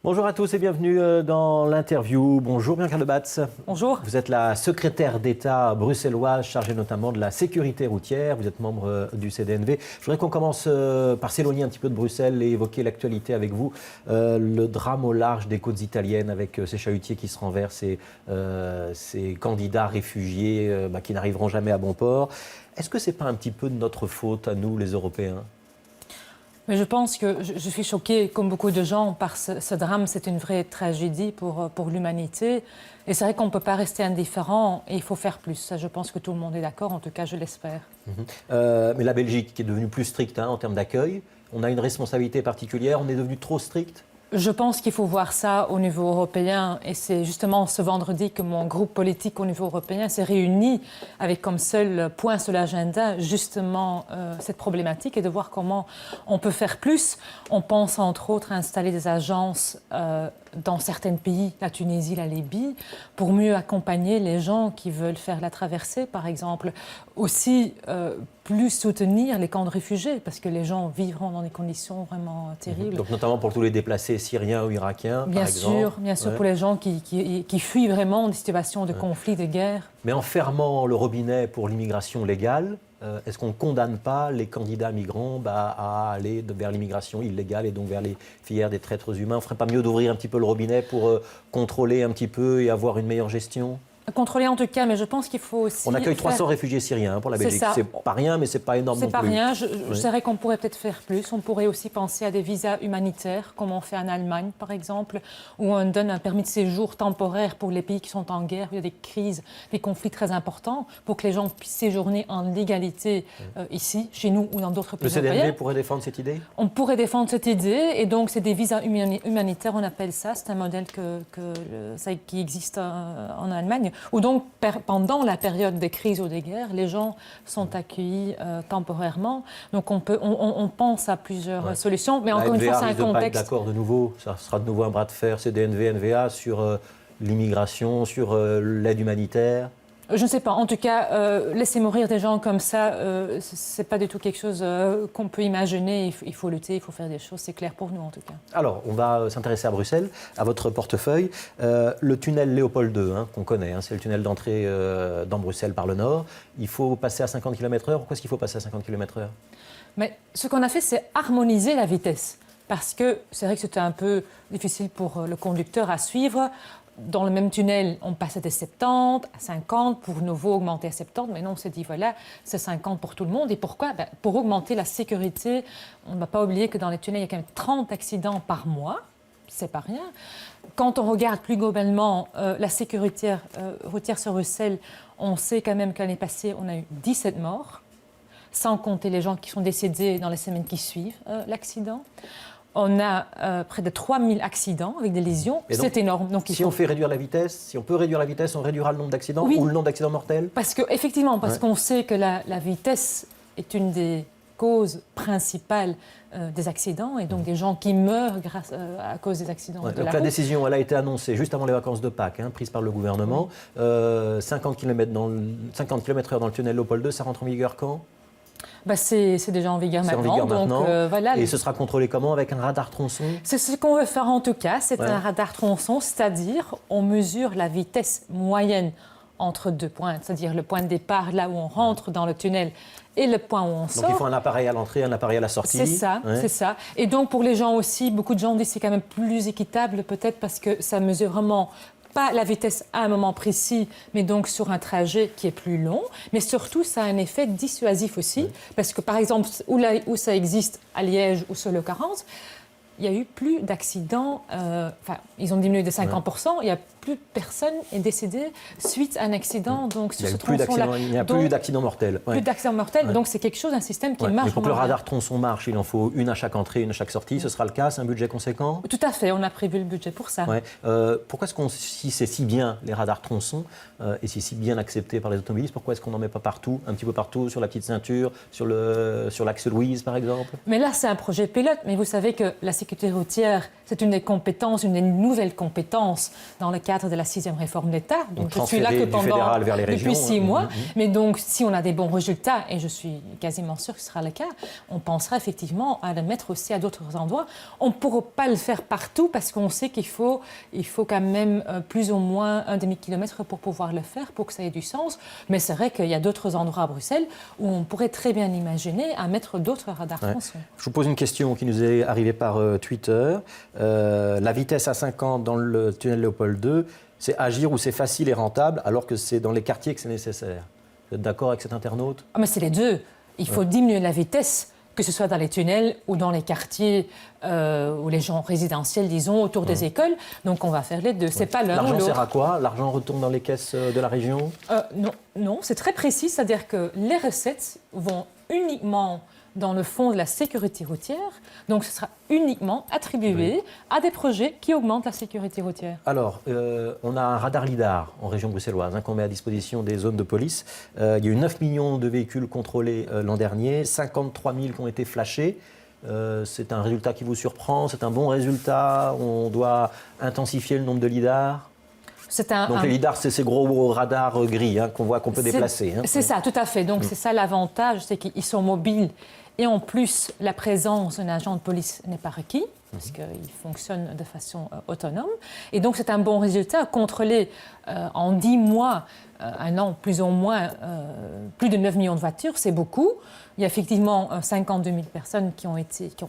Bonjour à tous et bienvenue dans l'interview. Bonjour Bianca Lebatz. Bonjour. Vous êtes la secrétaire d'État bruxelloise chargée notamment de la sécurité routière. Vous êtes membre du CDNV. Je voudrais qu'on commence par s'éloigner un petit peu de Bruxelles et évoquer l'actualité avec vous. Le drame au large des côtes italiennes avec ces chalutiers qui se renversent et ces candidats réfugiés qui n'arriveront jamais à bon port. Est-ce que ce n'est pas un petit peu de notre faute à nous les Européens ? Mais je pense que je suis choquée, comme beaucoup de gens, par ce drame. C'est une vraie tragédie pour l'humanité. Et c'est vrai qu'on ne peut pas rester indifférent et il faut faire plus. Ça, je pense que tout le monde est d'accord, en tout cas, je l'espère. Mais la Belgique, qui est devenue plus stricte en termes d'accueil, on a une responsabilité particulière, on est devenu trop strict ? Je pense qu'il faut voir ça au niveau européen et c'est justement ce vendredi que mon groupe politique au niveau européen s'est réuni avec comme seul point sur l'agenda justement cette problématique et de voir comment on peut faire plus. On pense entre autres à installer des agences dans certains pays, la Tunisie, la Libye, pour mieux accompagner les gens qui veulent faire la traversée, par exemple. Aussi, plus soutenir les camps de réfugiés, parce que les gens vivront dans des conditions vraiment terribles. Donc notamment pour tous les déplacés syriens ou irakiens, par exemple. Bien sûr, pour les gens qui fuient vraiment des situations de conflit, de guerre. Mais en fermant le robinet pour l'immigration légale, est-ce qu'on ne condamne pas les candidats migrants à aller vers l'immigration illégale et donc vers les filières des traîtres humains ? On ne ferait pas mieux d'ouvrir un petit peu le robinet pour contrôler un petit peu et avoir une meilleure gestion ? Contrôler en tout cas, mais je pense qu'il faut aussi... On accueille 300 réfugiés syriens pour la Belgique. C'est pas rien, mais c'est pas énorme non plus. C'est pas rien. Je dirais qu'on pourrait peut-être faire plus. On pourrait aussi penser à des visas humanitaires, comme on fait en Allemagne, par exemple, où on donne un permis de séjour temporaire pour les pays qui sont en guerre, où il y a des crises, des conflits très importants, pour que les gens puissent séjourner en légalité ici, chez nous ou dans d'autres pays européens. Le CDNV pourrait défendre cette idée ? On pourrait défendre cette idée, et donc c'est des visas humanitaires, on appelle ça. C'est un modèle qui existe en Allemagne, où donc pendant la période des crises ou des guerres, les gens sont accueillis temporairement. Donc on pense à plusieurs solutions, mais encore une fois, c'est un contexte. D'accord, de nouveau, ça sera de nouveau un bras de fer CDNV-NVA sur l'immigration, sur l'aide humanitaire. Je ne sais pas. En tout cas, laisser mourir des gens comme ça, c'est pas du tout quelque chose qu'on peut imaginer. Il faut lutter, il faut faire des choses. C'est clair pour nous, en tout cas. Alors, on va s'intéresser à Bruxelles, à votre portefeuille. Le tunnel Léopold II, qu'on connaît, c'est le tunnel d'entrée dans Bruxelles par le nord. Il faut passer à 50 km/h. Pourquoi est-ce qu'il faut passer à 50 km/h ? Mais ce qu'on a fait, c'est harmoniser la vitesse. Parce que c'est vrai que c'était un peu difficile pour le conducteur à suivre. Dans le même tunnel, on passait de 70 à 50, pour nouveau augmenter à 70, mais non, on s'est dit, voilà, c'est 50 pour tout le monde. Et pourquoi ? Pour augmenter la sécurité. On ne va pas oublier que dans les tunnels, il y a quand même 30 accidents par mois. C'est pas rien. Quand on regarde plus globalement la sécurité routière sur Bruxelles, on sait quand même que l'année passée, on a eu 17 morts, sans compter les gens qui sont décédés dans les semaines qui suivent l'accident. On a près de 3000 accidents avec des lésions. C'est énorme. Donc, si on fait réduire la vitesse, si on peut réduire la vitesse, on réduira le nombre d'accidents ou le nombre d'accidents mortels ? Effectivement, parce qu'on sait que la vitesse est une des causes principales des accidents et donc des gens qui meurent à cause des accidents de la route. La décision, elle a été annoncée juste avant les vacances de Pâques, prise par le gouvernement. 50 km/h dans le tunnel Léopold II, ça rentre en vigueur quand ? C'est déjà en vigueur maintenant. Voilà. Et ce sera contrôlé comment ? Avec un radar tronçon ? C'est ce qu'on veut faire en tout cas. C'est un radar tronçon, c'est-à-dire on mesure la vitesse moyenne entre deux points, c'est-à-dire le point de départ, là où on rentre dans le tunnel, et le point où on sort. Donc il faut un appareil à l'entrée, un appareil à la sortie. C'est ça. Et donc pour les gens aussi, beaucoup de gens disent que c'est quand même plus équitable peut-être parce que ça mesure vraiment pas la vitesse à un moment précis, mais donc sur un trajet qui est plus long. Mais surtout, ça a un effet dissuasif aussi, parce que par exemple, où ça existe, à Liège ou sur le 40, il n'y a eu plus d'accidents, ils ont diminué de 50%, il n'y a plus personne est décédé suite à un accident. Donc, il n'y a plus d'accidents mortels. Plus d'accidents mortels, donc c'est quelque chose, un système qui marche. Mais pour que le radar tronçon marche, il en faut une à chaque entrée, une à chaque sortie. Ce sera le cas, c'est un budget conséquent ? Tout à fait, on a prévu le budget pour ça. Pourquoi est-ce si c'est si bien les radars tronçons et si bien accepté par les automobilistes, pourquoi est-ce qu'on n'en met pas partout, un petit peu partout, sur la petite ceinture, sur l'axe Louise par exemple ? Mais là, c'est un projet pilote, mais vous savez que la sécurité routière, c'est une des compétences, une des nouvelles compétences dans le cadre de la 6e réforme d'État. Donc je suis là que depuis 6 mois. Mais donc, si on a des bons résultats, et je suis quasiment sûre que ce sera le cas, on pensera effectivement à le mettre aussi à d'autres endroits. On ne pourra pas le faire partout parce qu'on sait qu'il faut quand même plus ou moins un demi-kilomètre pour pouvoir le faire, pour que ça ait du sens. Mais c'est vrai qu'il y a d'autres endroits à Bruxelles où on pourrait très bien imaginer à mettre d'autres radars tronçons. Je vous pose une question qui nous est arrivée par Twitter. La vitesse à 50 dans le tunnel Léopold II, c'est agir où c'est facile et rentable, alors que c'est dans les quartiers que c'est nécessaire. Vous êtes d'accord avec cet internaute? Mais c'est les deux. Il faut diminuer la vitesse, que ce soit dans les tunnels ou dans les quartiers où les gens résidentiels, disons, autour des écoles. Donc on va faire les deux. C'est pas l'un ou l'autre. L'argent sert à quoi? L'argent retourne dans les caisses de la région? Non, c'est très précis. C'est-à-dire que les recettes vont uniquement dans le fonds de la sécurité routière. Donc, ce sera uniquement attribué à des projets qui augmentent la sécurité routière. Alors, on a un radar LIDAR en région bruxelloise qu'on met à disposition des zones de police. Il y a eu 9 millions de véhicules contrôlés l'an dernier, 53 000 qui ont été flashés. C'est un résultat qui vous surprend? C'est un bon résultat? On doit intensifier le nombre de LIDAR? Donc les lidars, c'est ces gros radars gris qu'on peut déplacer. C'est ça, tout à fait. Donc c'est ça l'avantage, c'est qu'ils sont mobiles. Et en plus, la présence d'un agent de police n'est pas requis, parce qu'il fonctionne de façon autonome. Et donc c'est un bon résultat. Contrôler en 10 mois, un an plus ou moins, plus de 9 millions de voitures, c'est beaucoup. Il y a effectivement 52 000 personnes qui ont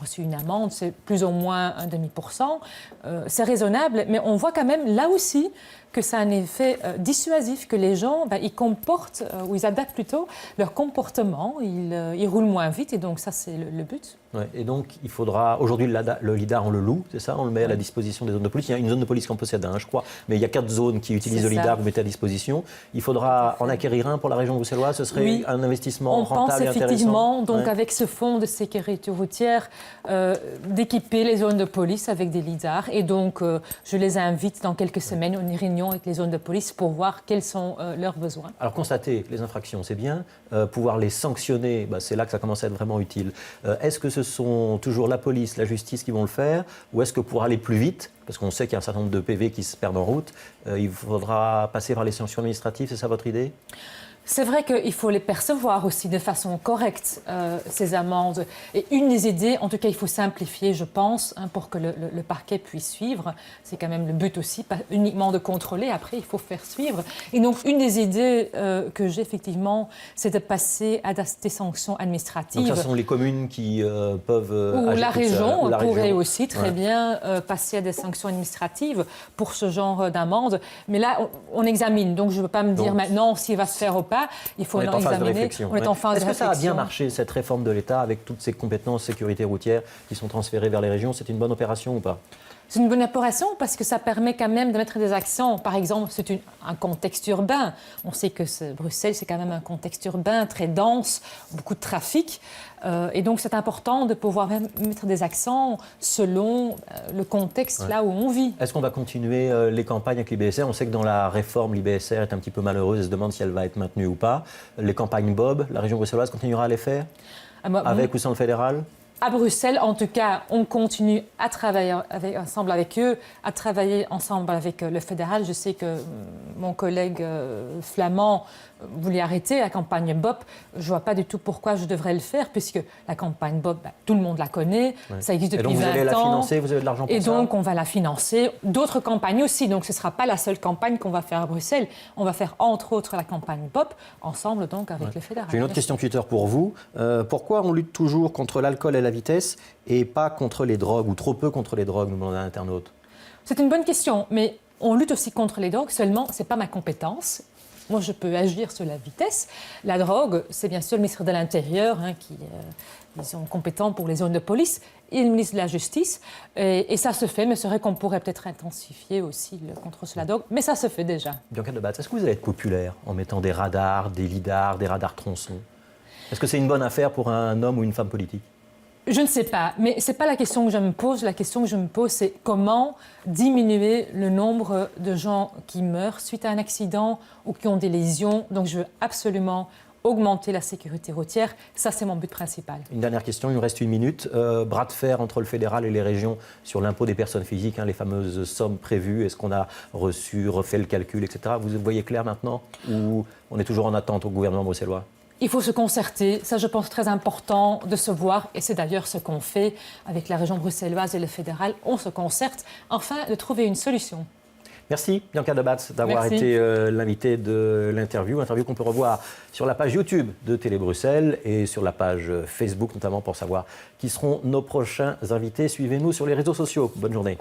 reçu une amende, c'est plus ou moins 0,5%. C'est raisonnable, mais on voit quand même là aussi que ça a un effet dissuasif, que les gens, ils comportent, ou ils adaptent plutôt leur comportement, ils roulent moins vite, et donc ça, c'est le but. Ouais, et donc, il faudra... Aujourd'hui, le lidar, on le loue, c'est ça? On le met à la disposition des zones de police. Il y a une zone de police qui en possède un, je crois, mais il y a 4 zones qui utilisent le lidar, vous mettez à disposition. Il faudra en acquérir un pour la région bruxelloise. Ce serait un investissement rentable et intéressant. On pense effectivement, donc avec ce fonds de sécurité routière, d'équiper les zones de police avec des lidars. Et donc, je les invite dans quelques semaines à une réunion avec les zones de police pour voir quels sont leurs besoins. Alors, constater les infractions, c'est bien. Pouvoir les sanctionner, c'est là que ça commence à être vraiment utile. Est-ce que ce sont toujours la police, la justice qui vont le faire, ou est-ce que pour aller plus vite, parce qu'on sait qu'il y a un certain nombre de PV qui se perdent en route, il faudra passer par les sanctions administratives, c'est ça votre idée? C'est vrai qu'il faut les percevoir aussi de façon correcte, ces amendes. Et une des idées, en tout cas, il faut simplifier, je pense, pour que le parquet puisse suivre. C'est quand même le but aussi, pas uniquement de contrôler, après, il faut faire suivre. Et donc, une des idées que j'ai, effectivement, c'est de passer à des sanctions administratives. Donc, ce sont les communes qui peuvent ou agir la région, ou la pourrait région. aussi très bien passer à des sanctions administratives pour ce genre d'amende. Mais là, on examine. Donc, je ne veux pas me dire maintenant s'il va se faire ou pas. Il faut examiner. On est en phase de réflexion. Est-ce que ça a bien marché, cette réforme de l'État, avec toutes ces compétences sécurité routière qui sont transférées vers les régions? C'est une bonne opération ou pas? C'est une bonne opération parce que ça permet quand même de mettre des accents. Par exemple, c'est un contexte urbain. On sait que Bruxelles, c'est quand même un contexte urbain très dense, beaucoup de trafic. Et donc, c'est important de pouvoir même mettre des accents selon le contexte là où on vit. Est-ce qu'on va continuer les campagnes avec l'IBSR? On sait que dans la réforme, l'IBSR est un petit peu malheureuse et se demande si elle va être maintenue ou pas. Les campagnes Bob, la région bruxelloise continuera à les faire? Avec ou sans le fédéral? À Bruxelles, en tout cas, on continue à travailler ensemble avec eux, à travailler ensemble avec le fédéral. Je sais que mon collègue flamand voulait arrêter la campagne BOP. Je ne vois pas du tout pourquoi je devrais le faire, puisque la campagne BOP, tout le monde la connaît, ça existe depuis 20 ans. Et donc vous allez la financer, vous avez de l'argent pour ça? Et donc on va la financer. D'autres campagnes aussi, donc ce ne sera pas la seule campagne qu'on va faire à Bruxelles. On va faire entre autres la campagne BOP, ensemble donc avec le fédéral. J'ai une autre question Twitter pour vous. Pourquoi on lutte toujours contre l'alcool et la vitesse et pas contre les drogues, ou trop peu contre les drogues, nous demande un internaute? C'est une bonne question, mais on lutte aussi contre les drogues, seulement ce n'est pas ma compétence. Moi, je peux agir sur la vitesse. La drogue, c'est bien sûr le ministre de l'Intérieur qui est compétent pour les zones de police et le ministre de la Justice. Et ça se fait, mais c'est vrai qu'on pourrait peut-être intensifier aussi le contrôle sur la drogue. Mais ça se fait déjà. Bianca Debatz, est-ce que vous allez être populaire en mettant des radars, des lidars, des radars tronçons? Est-ce que c'est une bonne affaire pour un homme ou une femme politique? Je ne sais pas, mais ce n'est pas la question que je me pose. La question que je me pose, c'est comment diminuer le nombre de gens qui meurent suite à un accident ou qui ont des lésions. Donc je veux absolument augmenter la sécurité routière. Ça, c'est mon but principal. Une dernière question, il nous reste 1 minute. Bras de fer entre le fédéral et les régions sur l'impôt des personnes physiques, les fameuses sommes prévues. Est-ce qu'on a refait le calcul, etc. Vous voyez clair maintenant ou on est toujours en attente au gouvernement bruxellois? Il faut se concerter, ça je pense très important de se voir et c'est d'ailleurs ce qu'on fait avec la région bruxelloise et le fédéral. On se concerte afin de trouver une solution. Merci Bianca de Batz d'avoir été l'invitée de l'interview. Interview qu'on peut revoir sur la page YouTube de Télé Bruxelles et sur la page Facebook notamment pour savoir qui seront nos prochains invités. Suivez-nous sur les réseaux sociaux. Bonne journée.